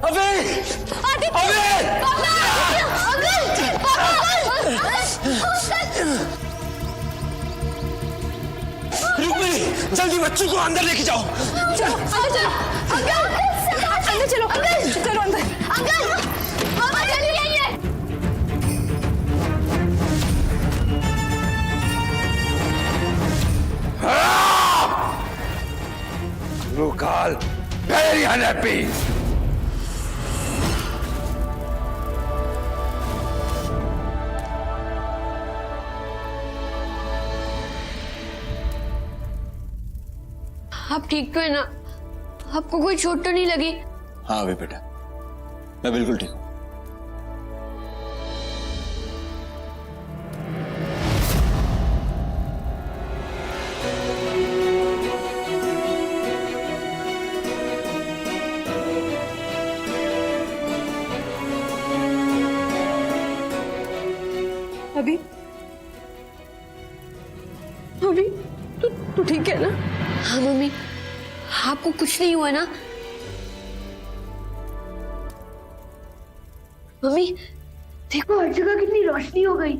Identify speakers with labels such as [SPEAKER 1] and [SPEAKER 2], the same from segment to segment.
[SPEAKER 1] अबे रुक्मिणी, जल्दी बच्चों को अंदर लेके जाओ।
[SPEAKER 2] चलो अंदर चलो, चलो अंदर। अंकल, मामा जल्दी आइए।
[SPEAKER 3] गुरुकाल, very unhappy.
[SPEAKER 2] आप ठीक तो है ना? आपको कोई चोट तो नहीं लगी?
[SPEAKER 1] हाँ अभी बेटा, मैं बिल्कुल ठीक हूँ।
[SPEAKER 2] अभी अभी तू ठीक है ना? हाँ मम्मी, आपको कुछ नहीं हुआ ना? मम्मी देखो, हर जगह कितनी रोशनी हो गई।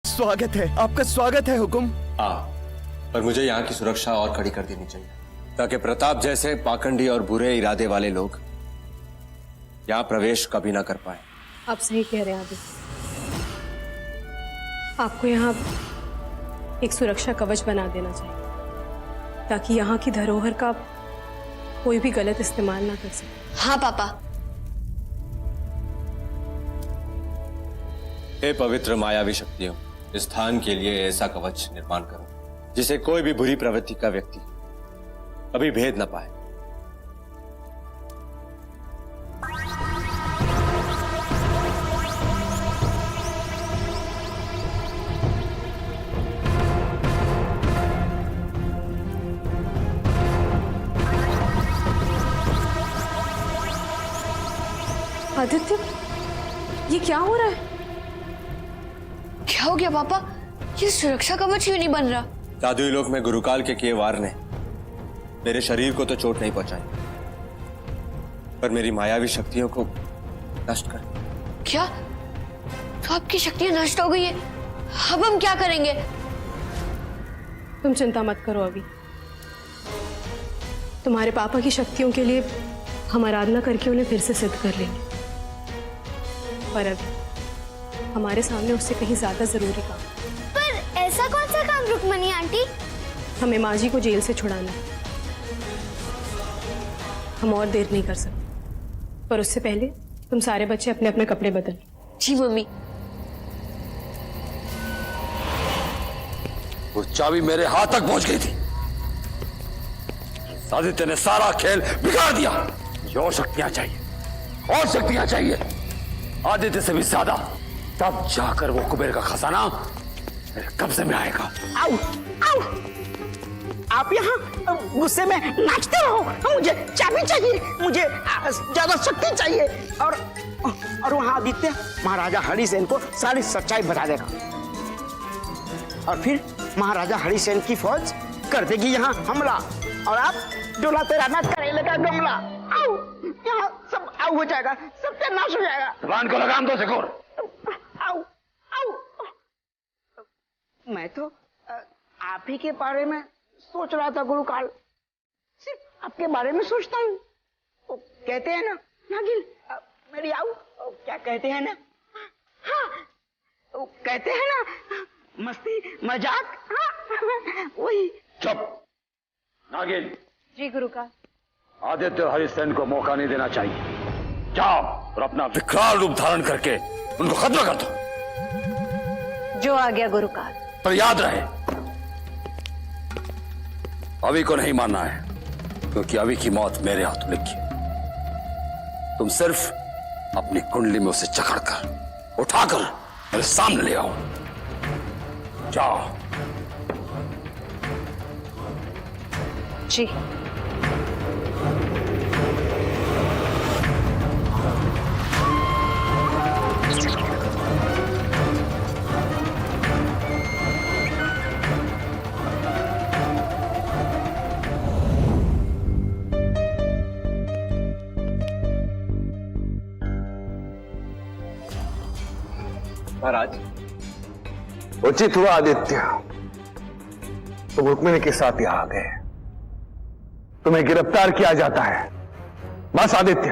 [SPEAKER 4] स्वागत है, आपका स्वागत है हुकुम।
[SPEAKER 1] पर मुझे यहाँ की सुरक्षा और कड़ी कर देनी चाहिए, ताकि प्रताप जैसे पाखंडी और बुरे इरादे वाले लोग यहाँ प्रवेश कभी ना कर पाए।
[SPEAKER 5] आप सही कह रहे हैं अभी। आपको यहाँ एक सुरक्षा कवच बना देना चाहिए, ताकि यहाँ की धरोहर का कोई भी गलत इस्तेमाल ना कर सके।
[SPEAKER 2] हाँ पापा।
[SPEAKER 1] हे पवित्र मायावी शक्तियों, इस स्थान के लिए ऐसा कवच निर्माण करो जिसे कोई भी बुरी प्रवृत्ति का व्यक्ति कभी भेद न पाए।
[SPEAKER 5] आदित्य, ये क्या हो रहा है?
[SPEAKER 2] क्या हो गया पापा? ये सुरक्षा कवच क्यों नहीं बन रहा?
[SPEAKER 1] जादुई लोक में गुरुकाल के किए वार ने मेरे शरीर को तो चोट नहीं पहुंचाई, पर मेरी मायावी शक्तियों को नष्ट कर दिया।
[SPEAKER 2] क्या? तो आपकी शक्तियां नष्ट हो गई है? अब हम क्या करेंगे?
[SPEAKER 5] तुम चिंता मत करो अभी। तुम्हारे पापा की शक्तियों के लिए हम आराधना करके उन्हें फिर से सिद्ध कर लेंगे। पर अभी हमारे सामने उससे कहीं ज्यादा जरूरी काम।
[SPEAKER 6] पर ऐसा कौन सा काम रुक्मणी आंटी?
[SPEAKER 5] हमें माँ जी को जेल से छुड़ाना है। हम और देर नहीं कर सकते, पर उससे पहले तुम सारे बच्चे अपने अपने कपड़े बदल।
[SPEAKER 2] जी मम्मी।
[SPEAKER 3] वो चाबी मेरे हाथ तक पहुंच गई थी। आदित्य ने सारा खेल बिगाड़ दिया। और शक्तियां चाहिए, और शक्तियां चाहिए। आदित्य से भी ज्यादा। तब जाकर वो कुबेर का खजाना मेरे कब्जे में आएगा।
[SPEAKER 7] आओ, आओ। आप यहाँ गुस्से में नाचते रहो। मुझे चाबी चाहिए, मुझे ज्यादा शक्ति चाहिए। और वहां आदित्य महाराजा हरिसेन को सारी सच्चाई बता देगा, और फिर महाराजा हरिसेन की फौज कर देगी यहाँ हमला, और आप डोलाते रहना करेले का गमला। आओ, यहाँ सब आओ हो जाएगा, सत्यानाश हो जाएगा।
[SPEAKER 3] जबान को लगाम दो सिकोर।
[SPEAKER 7] आओ, आओ। मैं तो आप ही के बारे में सोच रहा था गुरुकाल। सिर्फ आपके बारे में सोचता हूँ। वो कहते हैं ना नागिन, मेरी आओ, क्या कहते हैं ना? हाँ, वो कहते हैं ना मस्ती मजाक। हाँ, वही।
[SPEAKER 3] चुप नागिन।
[SPEAKER 5] जी गुरुकाल।
[SPEAKER 3] आदित्य और हरिसेन को मौका नहीं देना चाहिए। जाओ और अपना विकराल रूप धारण करके उनको खत्म कर दो।
[SPEAKER 5] जो आ गया गुरुकाल।
[SPEAKER 3] पर याद रहे, अभी को नहीं मानना है, क्योंकि अभी की मौत मेरे हाथों लिखी है। तुम सिर्फ अपनी कुंडली में उसे जकड़कर उठाकर मेरे सामने ले आओ। जाओ।
[SPEAKER 5] जी।
[SPEAKER 1] महाराज,
[SPEAKER 8] उचित हुआ आदित्य, तुम रुक्मिणी के साथ यहां आ गए। तुम्हें गिरफ्तार किया जाता है। बस आदित्य,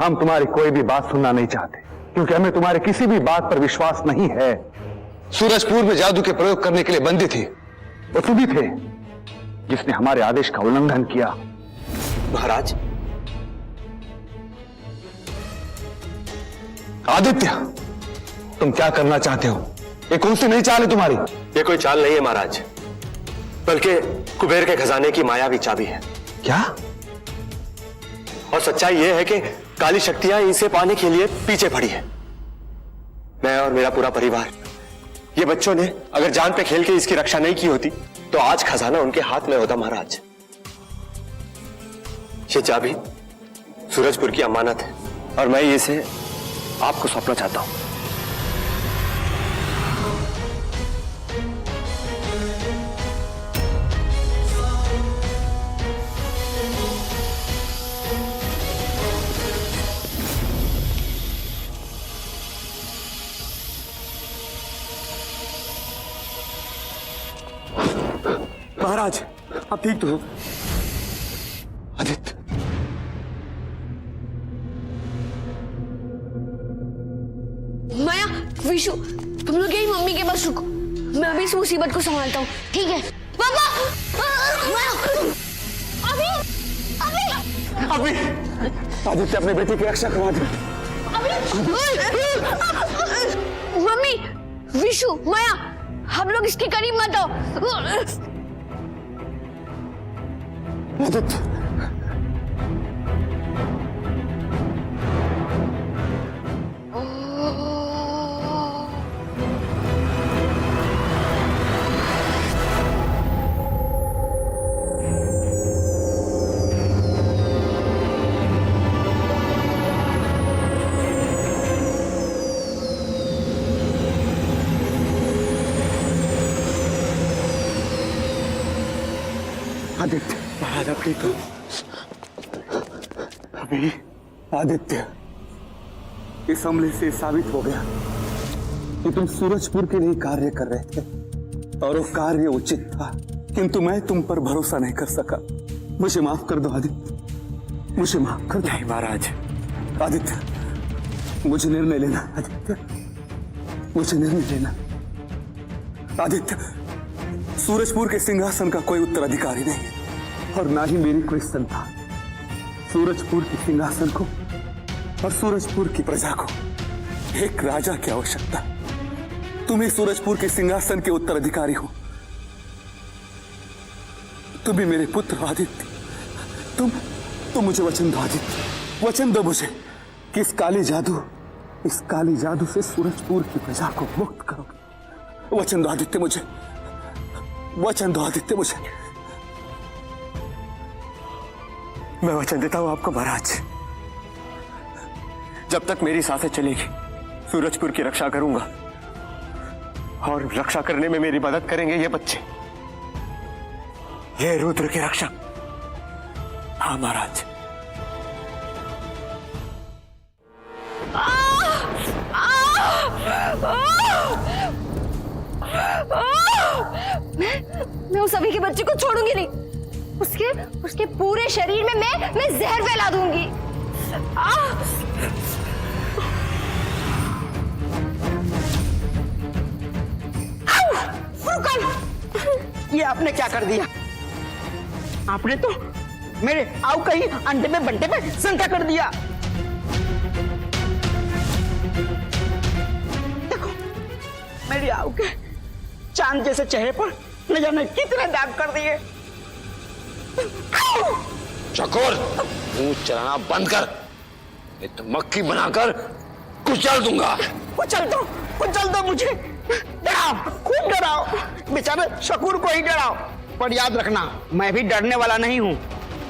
[SPEAKER 8] हम तुम्हारी कोई भी बात सुनना नहीं चाहते, क्योंकि हमें तुम्हारे किसी भी बात पर विश्वास नहीं है। सूरजपुर में जादू के प्रयोग करने के लिए बंदी थी, वो तुम ही थे जिसने हमारे आदेश का उल्लंघन किया।
[SPEAKER 1] महाराज,
[SPEAKER 8] आदित्य, तुम क्या करना चाहते हो? ये कौन सी नई चाल है तुम्हारी?
[SPEAKER 1] ये कोई चाल नहीं है महाराज, बल्कि कुबेर के खजाने की मायावी चाबी है।
[SPEAKER 8] क्या?
[SPEAKER 1] और सच्चाई यह है कि काली शक्तियां इसे पाने के लिए पीछे पड़ी है। मैं और मेरा पूरा परिवार, ये बच्चों ने अगर जान पे खेल के इसकी रक्षा नहीं की होती तो आज खजाना उनके हाथ में होता। महाराज, ये चाबी सूरजपुर की अमानत है और मैं इसे आपको सौंपना चाहता हूं। महाराज, आप ठीक तो हो?
[SPEAKER 8] आदित्य,
[SPEAKER 2] माया, विशु, तुम लोग यही मम्मी के पास रुको, मैं अभी इस मुसीबत को संभालता हूँ। ठीक है पापा? माया, अभी
[SPEAKER 8] अभी आदित्य, अपने बेटे की रक्षा करवा दे।
[SPEAKER 2] मम्मी, विशु, माया, हम लोग इसके करीब मत आओ।
[SPEAKER 8] आदित्य, आदित्य,
[SPEAKER 1] महाराज, आप ठीक हो?
[SPEAKER 8] अभी आदित्य, इस हमले से साबित हो गया कि तुम सूरजपुर के लिए कार्य कर रहे थे और वो कार्य उचित था, किंतु मैं तुम पर भरोसा नहीं कर सका। मुझे माफ कर दो आदित्य, मुझे माफ कर दो।
[SPEAKER 1] नहीं महाराज।
[SPEAKER 8] आदित्य, मुझे निर्णय लेना। आदित्य, मुझे निर्णय लेना। आदित्य, सूरजपुर के सिंहासन का कोई उत्तराधिकारी नहीं है और ना ही मेरी कोई संतान। सूरजपुर के सिंहासन को और सूरजपुर की प्रजा को एक राजा की आवश्यकता। तुम ही सूरजपुर के सिंहासन के उत्तराधिकारी हो। तुम ही मेरे पुत्र हो आदित्य। तुम मुझे वचन दो आदित्य, वचन दो मुझे कि इस काले जादू से सूरजपुर की प्रजा को मुक्त करोगे। वचन दो आदित्य मुझे, वचन दो आदित्य मुझे।
[SPEAKER 1] मैं वचन देता हूं आपको महाराज, जब तक मेरी सांसें चलेगी सूरजपुर की रक्षा करूंगा और रक्षा करने में मेरी मदद करेंगे ये बच्चे, ये रुद्र के रक्षक। हाँ महाराज।
[SPEAKER 2] मैं उस अभी के बच्चे को छोड़ूंगी नहीं। उसके पूरे शरीर में मैं जहर फैला दूंगी।
[SPEAKER 7] ये आपने क्या कर दिया? आपने तो मेरे आऊ कहीं अंडे में बंटे में शंका कर दिया। देखो, मेरी आऊ के चांद जैसे चेहरे पर न जाने कितने दाग कर दिए।
[SPEAKER 3] चकोर, मुंह चलाना बंद कर, नहीं तो मक्खी बनाकर कुचल दूंगा। कुचल दो मुझे, डराओ, खूब डराओ, बेचारे शकूर को ही डराओ,
[SPEAKER 7] पर याद रखना, मैं भी डरने वाला नहीं हूँ।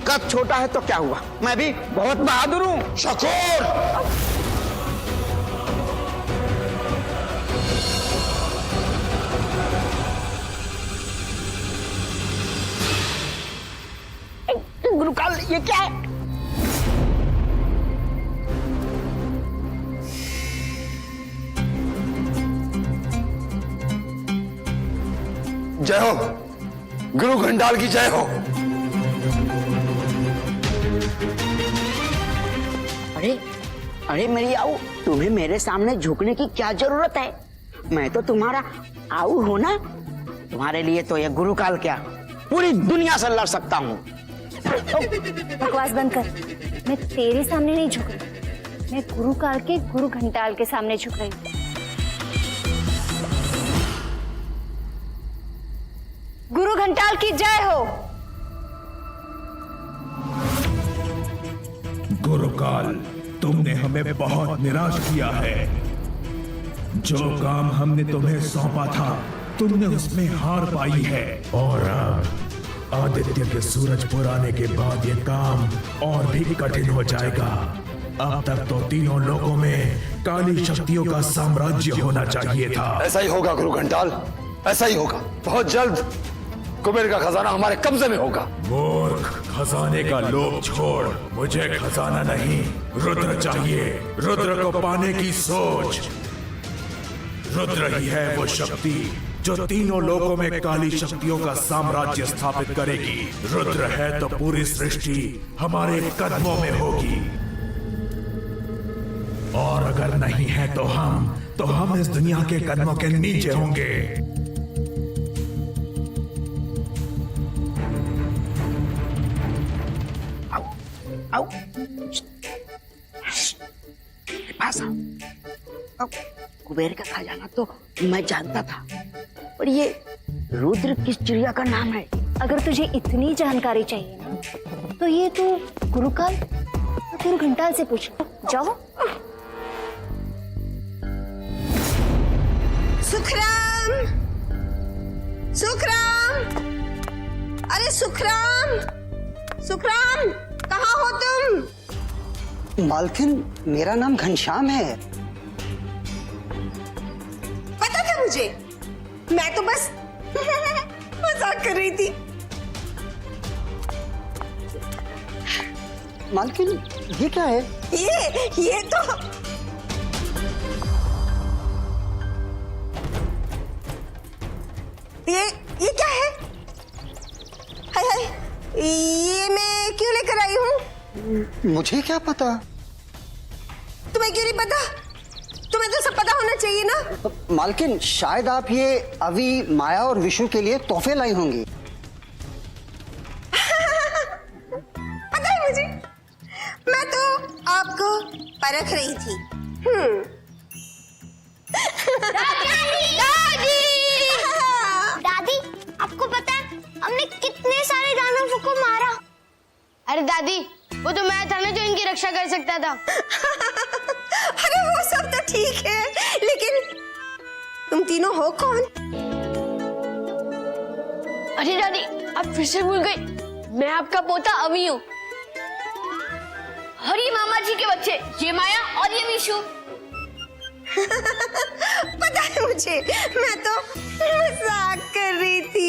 [SPEAKER 7] कद छोटा है तो क्या हुआ, मैं भी बहुत बहादुर हूँ।
[SPEAKER 3] शकूर,
[SPEAKER 7] गुरुकाल, ये क्या है?
[SPEAKER 3] जय हो, गुरु घंटाल की जय हो।
[SPEAKER 7] अरे अरे मेरी आऊ, तुम्हें मेरे सामने झुकने की क्या जरूरत है? मैं तो तुम्हारा आऊ हूं ना। तुम्हारे लिए तो ये गुरुकाल क्या, पूरी दुनिया से लड़ सकता हूँ।
[SPEAKER 6] बकवास बंद कर। मैं तेरे सामने नहीं झुक रही, मैं गुरुकाल के गुरु घंटाल के सामने झुक रही हूँ। गुरु घंटाल की जय हो।
[SPEAKER 9] गुरुकाल, तुमने हमें बहुत निराश किया है। जो काम हमने तुम्हें सौंपा था, तुमने उसमें हार पाई है। और अब आदित्य के सूरजपुर आने के बाद ये काम और भी कठिन हो जाएगा। अब तक तो तीनों लोकों में काली शक्तियों का साम्राज्य होना चाहिए था।
[SPEAKER 3] ऐसा ही होगा गुरु घंटाल, ऐसा ही होगा। बहुत जल्द कुबेर का खजाना हमारे कब्जे में होगा।
[SPEAKER 9] मूर्ख, खजाने का लोभ छोड़, मुझे खजाना नहीं, रुद्र चाहिए। रुद्र को पाने की सोच। रुद्र ही है वो शक्ति जो तीनों लोकों में काली शक्तियों का साम्राज्य स्थापित करेगी। रुद्र है तो पूरी सृष्टि हमारे कदमों में होगी, और अगर नहीं है तो हम इस दुनिया के कदमों के नीचे होंगे।
[SPEAKER 7] आओ, पास आओ। कुबेर का खजाना तो मैं जानता था, पर ये रुद्र किस चिड़िया का नाम है?
[SPEAKER 6] अगर तुझे इतनी जानकारी चाहिए ना, तो ये तू गुरुकाल गुरु घंटाल से पूछ। जाओ।
[SPEAKER 2] सुखराम, सुखराम, अरे सुखराम, सुखराम, कहाँ हो तुम?
[SPEAKER 7] मालकिन, मेरा नाम घनश्याम है।
[SPEAKER 2] पता था मुझे, मैं तो बस मजाक कर रही थी।
[SPEAKER 7] मालकिन, ये क्या है?
[SPEAKER 2] ये तो ये क्या है? हाय हाय, ये मैं क्यों लेकर आई हूँ?
[SPEAKER 7] मुझे क्या पता?
[SPEAKER 2] तुम्हें क्यों नहीं पता? तुम्हें तो सब पता होना चाहिए ना।
[SPEAKER 7] मालकिन, शायद आप ये अभी माया और विशु के लिए तोहफे लाई होंगी।
[SPEAKER 2] पता है मुझे, मैं तो आपको परख रही थी।
[SPEAKER 6] दादी, आपको पता है हमने कितने सारे दानवों को मारा?
[SPEAKER 10] अरे दादी, वो तो मैं था ना जो इनकी रक्षा कर सकता था।
[SPEAKER 2] अरे वो सब तो ठीक है, लेकिन तुम तीनों हो कौन?
[SPEAKER 10] अरे दादी, आप फिर से भूल गई, मैं आपका पोता अवी हूँ। और ये मामा जी के बच्चे, ये माया और ये विशु।
[SPEAKER 2] पता है मुझे, मैं तो मजाक कर रही थी।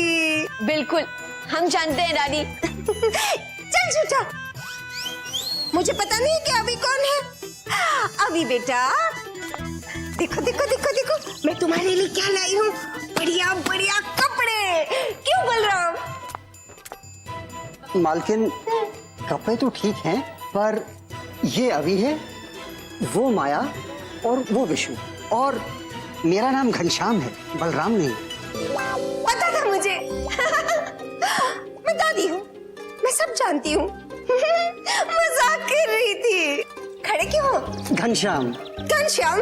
[SPEAKER 10] बिल्कुल, हम जानते हैं दादी।
[SPEAKER 2] चल झूठा, मुझे पता नहीं कि अभी कौन है। अभी बेटा, देखो देखो देखो देखो, मैं तुम्हारे लिए क्या लाई हूँ। बढ़िया बढ़िया कपड़े। क्यों बलराम?
[SPEAKER 7] मालकिन, कपड़े तो ठीक हैं, पर ये अभी है, वो माया और वो विशु, और मेरा नाम घनश्याम है, बलराम नहीं।
[SPEAKER 2] पता था मुझे। मैं दादी हूँ, मैं सब जानती हूँ। मजाक कर रही थी। खड़े क्यों हो?
[SPEAKER 7] घनश्याम।
[SPEAKER 2] घनश्याम,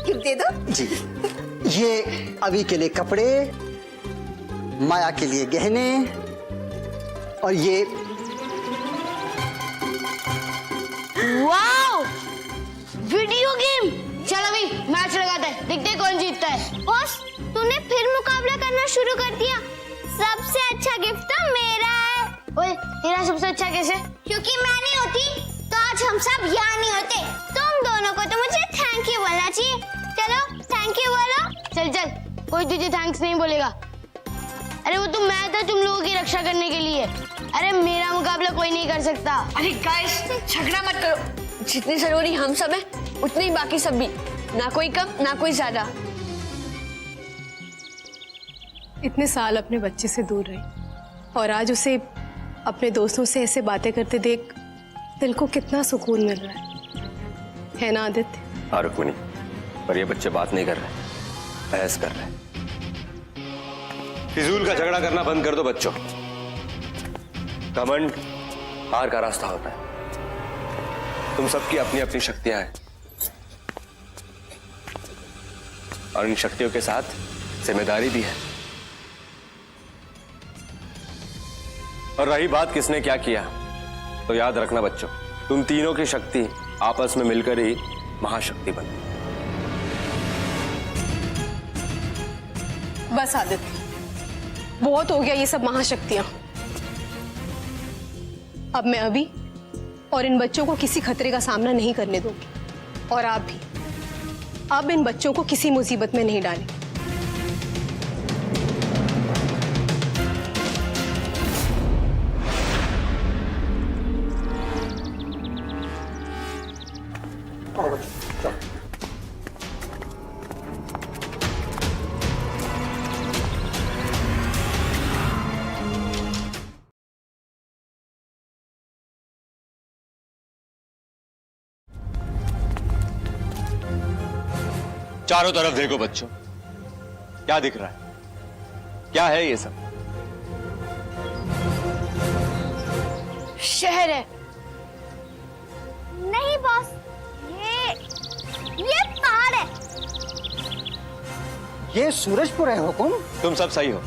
[SPEAKER 2] गिफ्ट दे दो।
[SPEAKER 7] जी, ये अभी के लिए कपड़े, माया के लिए गहने, और ये
[SPEAKER 10] वाओ, वीडियो गेम। चल अभी मैच लगाते हैं, देखते हैं कौन जीतता है।
[SPEAKER 6] बॉस, तूने फिर मुकाबला करना शुरू कर दिया। सबसे अच्छा गिफ्ट तो मेरा है।
[SPEAKER 10] ओए तेरा सबसे अच्छा कैसे?
[SPEAKER 6] क्योंकि मैं नहीं होती तो आज हम सब यहाँ नहीं होते। तुम दोनों को तो मुझे थैंक यू बोलना चाहिए। चलो थैंक यू बोलो।
[SPEAKER 10] चल चल, कोई तुझे थैंक्स नहीं बोलेगा। अरे वो तो मैं था तुम लोगों की रक्षा करने के लिए। अरे मेरा मुकाबला कोई नहीं कर सकता।
[SPEAKER 2] अरे गाइस, झगड़ा मत करो।
[SPEAKER 10] जितनी जरूरी हम सब हैं, उतने ही बाकी सब भी। ना कोई कम ना कोई ज्यादा।
[SPEAKER 5] इतने साल अपने बच्चे से दूर रही और आज उसे अपने दोस्तों से ऐसे बातें करते देख दिल को कितना सुकून मिल रहा है ना आदित्य?
[SPEAKER 1] हाँ रुक्मिणी, पर ये बच्चे बात नहीं कर रहे, बहस कर रहे। फिजूल का झगड़ा करना बंद कर दो बच्चों। घमंड हार का रास्ता होता है। तुम सबकी अपनी अपनी शक्तियां हैं और इन शक्तियों के साथ जिम्मेदारी भी है। और रही बात किसने क्या किया, तो याद रखना बच्चों, तुम तीनों की शक्ति आपस में मिलकर ही महाशक्ति बनती।
[SPEAKER 5] बस आदित्य, बहुत हो गया ये सब महाशक्तियां। अब मैं अभी और इन बच्चों को किसी खतरे का सामना नहीं करने दूंगी और आप भी अब इन बच्चों को किसी मुसीबत में नहीं डालें।
[SPEAKER 1] चारों तरफ देखो बच्चों, क्या दिख रहा है? क्या है ये सब?
[SPEAKER 10] शहर है।
[SPEAKER 6] नहीं बॉस, ये पहाड़ है।
[SPEAKER 7] ये सूरजपुर है हुकुम।
[SPEAKER 1] तुम सब सही हो।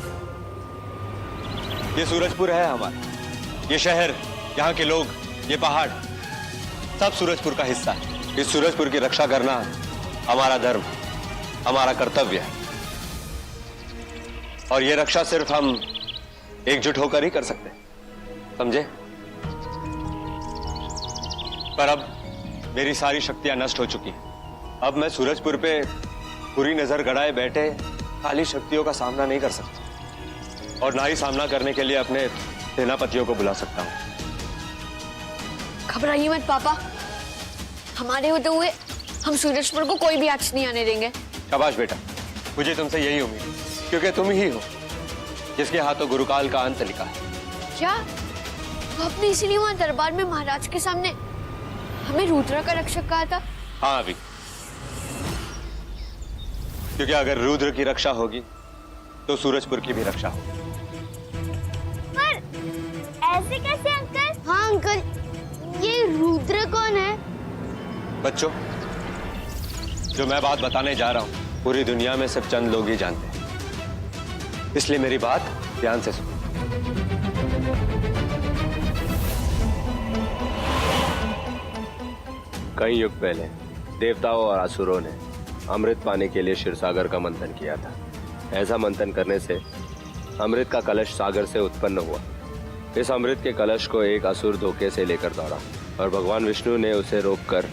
[SPEAKER 1] ये सूरजपुर है हमारा। ये शहर, यहाँ के लोग, ये पहाड़, सब सूरजपुर का हिस्सा है। इस सूरजपुर की रक्षा करना हमारा धर्म, हमारा कर्तव्य है। और ये रक्षा सिर्फ हम एकजुट होकर ही कर सकते हैं, समझे? पर अब मेरी सारी शक्तियां नष्ट हो चुकी हैं। अब मैं सूरजपुर पे पूरी नजर गड़ाए बैठे काली शक्तियों का सामना नहीं कर सकता और ना ही सामना करने के लिए अपने सेनापतियों को बुला सकता हूं।
[SPEAKER 10] घबराइए मत पापा, हमारे होते हुए हम सूरजपुर को कोई भी आंच नहीं आने देंगे।
[SPEAKER 1] शाबाश बेटा, मुझे तुमसे यही उम्मीद है, क्योंकि तुम ही हो जिसके हाथों गुरुकाल का अंत लिखा है।
[SPEAKER 10] क्या तो आपने इसीलिए वहां दरबार में महाराज के सामने हमें रुद्र का रक्षक कहा था?
[SPEAKER 1] हाँ अभी, क्योंकि अगर रुद्र की रक्षा होगी तो सूरजपुर की भी रक्षा होगी।
[SPEAKER 6] पर ऐसे कैसे अंकल?
[SPEAKER 10] हाँ अंकल, ये रुद्र कौन है?
[SPEAKER 1] बच्चों, जो मैं बात बताने जा रहा हूं पूरी दुनिया में सिर्फ चंद लोग ही जानते हैं, इसलिए मेरी बात ध्यान से सुनो। कई युग पहले देवताओं और असुरों ने अमृत पाने के लिए क्षीरसागर का मंथन किया था। ऐसा मंथन करने से अमृत का कलश सागर से उत्पन्न हुआ। इस अमृत के कलश को एक असुर धोखे से लेकर दौड़ा और भगवान विष्णु ने उसे रोककर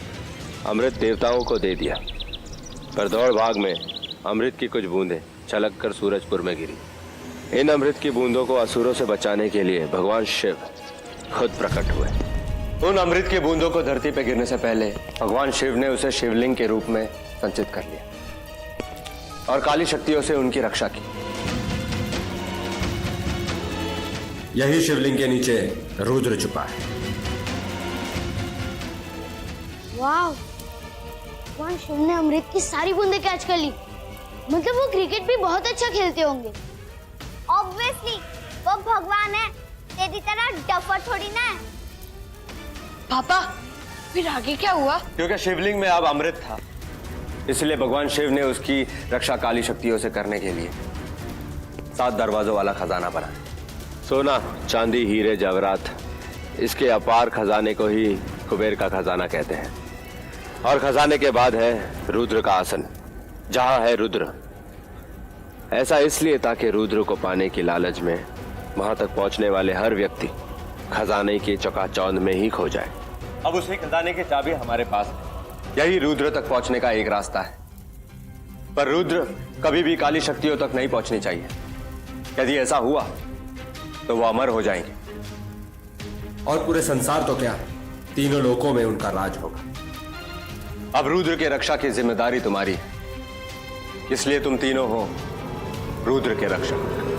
[SPEAKER 1] अमृत देवताओं को दे दिया। पर दौड़ भाग में अमृत की कुछ बूंदें छलककर सूरजपुर में गिरी। इन अमृत की बूंदों को असुरों से बचाने के लिए भगवान शिव खुद प्रकट हुए। उन अमृत की बूंदों को धरती पर गिरने से पहले भगवान शिव ने उसे शिवलिंग के रूप में संचित कर लिया और काली शक्तियों से उनकी रक्षा की। यही शिवलिंग के नीचे रुद्र छुपा है।
[SPEAKER 10] वाह, भगवान शिव ने अमृत की सारी बूंदें कैच कर ली। मतलब वो क्रिकेट भी बहुत अच्छा खेलते होंगे।
[SPEAKER 6] ऑब्वियसली वो भगवान है, तेरी तरह डफर थोड़ी ना है।
[SPEAKER 10] पापा फिर आगे क्या हुआ?
[SPEAKER 1] क्योंकि शिवलिंग में अब अमृत था, इसलिए भगवान शिव ने उसकी रक्षा काली शक्तियों से करने के लिए 7 दरवाजों वाला खजाना बनाया। सोना, चांदी, हीरे, जवाहरात, इसके अपार खजाने को ही कुबेर का खजाना कहते हैं। और खजाने के बाद है रुद्र का आसन। जहां है रुद्र, ऐसा इसलिए ताकि रुद्र को पाने की लालच में वहां तक पहुंचने वाले हर व्यक्ति खजाने की चकाचौंध में ही खो जाए। अब उसे खजाने की चाबी हमारे पास है। यही रुद्र तक पहुंचने का एक रास्ता है। पर रुद्र कभी भी काली शक्तियों तक नहीं पहुंचनी चाहिए। यदि ऐसा हुआ तो वो अमर हो जाएंगे और पूरे संसार तो क्या, तीनों लोकों में उनका राज होगा। अब रुद्र के रक्षा की जिम्मेदारी तुम्हारी है, इसलिए तुम तीनों हो रुद्र के रक्षक।